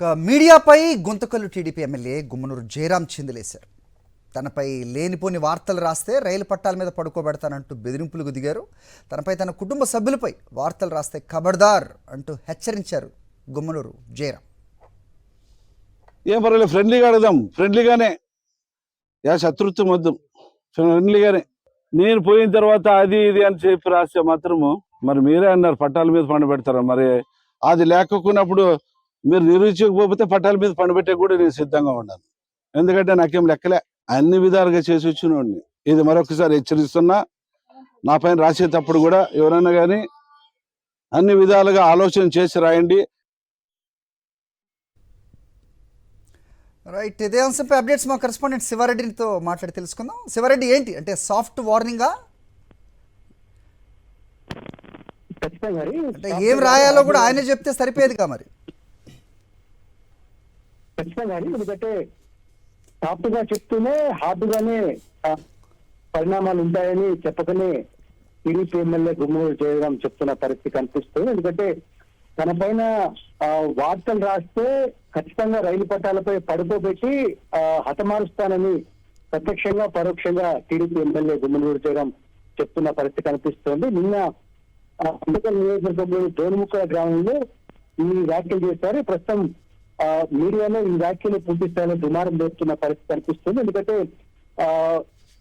మీడియాపై Guntakal TDP MLA Gummanuru Jayaram చిందులేశారు. తనపై లేనిపోని వార్తలు రాస్తే రైలు పట్టాల మీద పడుకోబెడతానంటూ బెదిరింపులకు దిగారు. తనపై తన కుటుంబ సభ్యులపై వార్తలు రాస్తే ఖబర్దార్ అంటూ హెచ్చరించారు గుమ్మనూరు జయరాం. ఏం పర్వాలేదు, ఫ్రెండ్లీగా అడదాం, ఫ్రెండ్లీగానే, శత్రుత్వం వద్దు, ఫ్రెండ్లీగానే. నేను పోయిన తర్వాత అది ఇది అని చెప్పి రాస్తే మాత్రము మరి మీరే అన్నారు పట్టాల మీద పండబెడతారా, మరి అది లేకున్నప్పుడు మీరు నిరూపించకపోతే పట్టాల మీద పండబెట్టే కూడా నేను సిద్ధంగా ఉన్నాను. ఎందుకంటే నాకేం లెక్కలే, అన్ని విధాలుగా చేసి వచ్చినోడిని. ఇది మరొకసారి హెచ్చరిస్తున్నా, నా పైన రాసేటప్పుడు కూడా ఎవరైనా కానీ అన్ని విధాలుగా ఆలోచన చేసి రాయండి. రైట్, ఇదే అంశంపై అప్డేట్స్ మా కరెస్పాండెంట్ శివారెడ్డితో మాట్లాడి తెలుసుకుందాం. శివారెడ్డి, ఏంటి అంటే సాఫ్ట్ వార్నింగా, అంటే ఏం రాయాలో కూడా ఆయన చెప్తే సరిపోయేదిగా మరి? ఖచ్చితంగా, ఎందుకంటే సాఫ్ట్ గా చెప్తూనే హార్డ్ గానే పరిణామాలు ఉంటాయని చెప్పకనే టీడీపీ ఎమ్మెల్యే గుమ్మనూరు జయరాం చెప్తున్న పరిస్థితి కనిపిస్తుంది. ఎందుకంటే తన పైన వార్తలు రాస్తే ఖచ్చితంగా రైలు పట్టాలపై పడుకోబెట్టి హతమారుస్తానని ప్రత్యక్షంగా పరోక్షంగా టీడీపీ ఎమ్మెల్యే గుమ్మనూరు జయరాం చెప్తున్న పరిస్థితి కనిపిస్తోంది. నిన్న గుంతకల్ నియోజకవర్గంలోని దోనుముక్కల గ్రామంలో ఈ వ్యాఖ్యలు చేశారు. ప్రస్తుతం మీడియాలో ఈ వ్యాఖ్యలు పూర్తి స్థాయిలో దుమారం లేపుతున్న పరిస్థితి కనిపిస్తుంది. ఎందుకంటే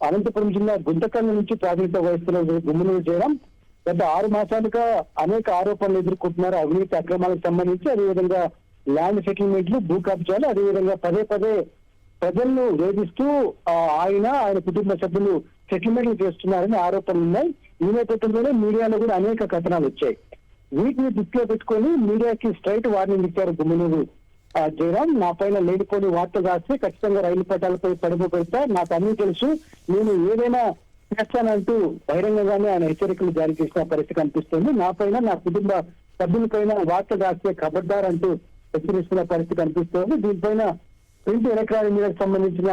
అనంతపురం జిల్లా గుంతకల్ నుంచి ప్రాతినిధ్యం వహిస్తున్న గుమ్మనూరు జయరాం గత 6 మాసాలుగా అనేక ఆరోపణలు ఎదుర్కొంటున్నారు. అవినీతి అక్రమాలకు సంబంధించి, అదేవిధంగా ల్యాండ్ సెటిల్మెంట్లు, భూ కబ్జాలు, అదేవిధంగా పదే ప్రజలను వేధిస్తూ ఆయన కుటుంబ సభ్యులు సెటిల్మెంట్లు చేస్తున్నారని ఆరోపణలు ఉన్నాయి. ఈ నేపథ్యంలోనే మీడియాలో కూడా అనేక కథనాలు వచ్చాయి. వీటిని దృష్టిలో పెట్టుకొని మీడియాకి స్ట్రైట్ వార్నింగ్ ఇచ్చారు గుమ్మనూరు జయరాం. నా పైన లేనిపోని వార్తలు రాస్తే ఖచ్చితంగా రైలు పట్టాలపై పడిపోతా, నాకు అన్ని తెలుసు, నేను ఏదైనా చేస్తానంటూ బహిరంగంగానే ఆయన హెచ్చరికలు జారీ చేసిన పరిస్థితి కనిపిస్తుంది. నా పైన, నా కుటుంబ సభ్యులపైన వార్తలు రాస్తే ఖబర్దార్ అంటూ హెచ్చరిస్తున్న పరిస్థితి కనిపిస్తోంది. దీనిపైన ప్రింట్ ఎలక్ట్రానిక్ మీడియాకు సంబంధించిన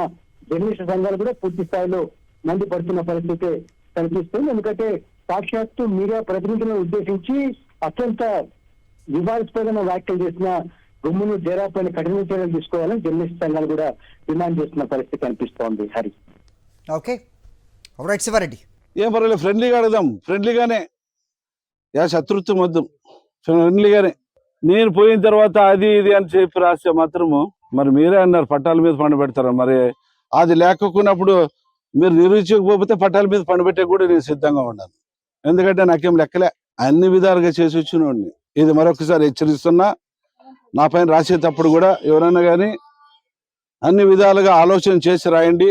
జర్నలిస్ట్ సంఘాలు కూడా పూర్తి స్థాయిలో మండిపడుతున్న పరిస్థితి కనిపిస్తుంది. ఎందుకంటే సాక్షాత్తు మీడియా ప్రతినిధులను ఉద్దేశించి అత్యంత వివాదాస్పదమైన వ్యాఖ్యలు చేసిన గుమ్మనూరు జయరాం పైన కఠిన చర్యలు తీసుకోవాలని జర్నలిస్ట్ సంఘాలు కూడా డిమాండ్ చేస్తున్న పరిస్థితి కనిపిస్తోంది. Hari, okay, right Sivareddy. ఏం పర్వాలేదు, ఫ్రెండ్లీగా అడదాం, ఫ్రెండ్లీగానే, శత్రుత్వం వద్దు, ఫ్రెండ్లీగానే. నేను పోయిన తర్వాత అది ఇది అని చెప్పి రాస్తే మాత్రము మరి మీరే అన్నారు పట్టాల మీద పండబెడతారా, మరి అది లేకున్నప్పుడు మీరు నిరూపించకపోతే పట్టాల మీద పండబెట్టే కూడా నేను సిద్ధంగా ఉన్నాను. ఎందుకంటే నాకేం లెక్కలే, అన్ని విధాలుగా చేసి వచ్చినోడిని. ఇది మరొకసారి హెచ్చరిస్తున్నా, నా పైన రాసేటప్పుడు కూడా ఎవరైనా కానీ అన్ని విధాలుగా ఆలోచన చేసి రాయండి.